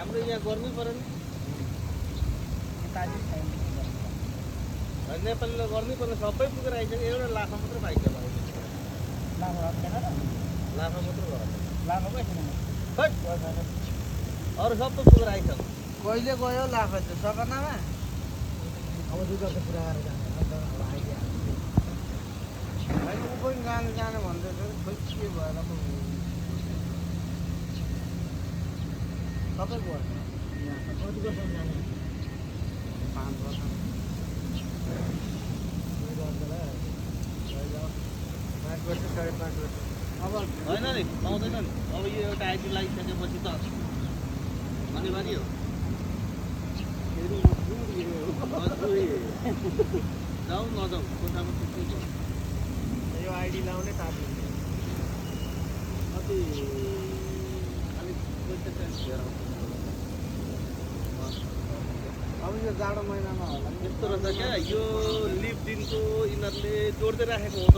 हाम्रो यहाँ गर्नै पर्यो नि नेपालीले गर्नै पर्ने सबै पुगेर आइसक्यो एउटा लाखा मात्रै पाइन्छ लाखा मात्रै भयो अरू सबै पुगेर आइसक्यो कहिले गयो लाखा चाहिँ सगरनामा अब दुईवटा त पुरा आएर जाने अन्त अब आइडिया होइन ऊ पनि जाने भन्दैछ खोइ के भएर पो सबै गयो कति वर्षमा जाने 5 वर्ष 5 वर्ष 5.5 वर्ष अब होइन नि पाउँदैन नि अब यो एउटा आइडी लगाइसकेपछि त अनिवार्य हो जाउँ नजाउँ कोठामा त्यस्तै छ यो आइडी लाउने टाप कति अलिक पैसा चाहिँ अब यो जाडो महिनामा होला यस्तो रहेछ क्या यो लिभ दिनको यिनीहरूले जोड्दै राखेको हो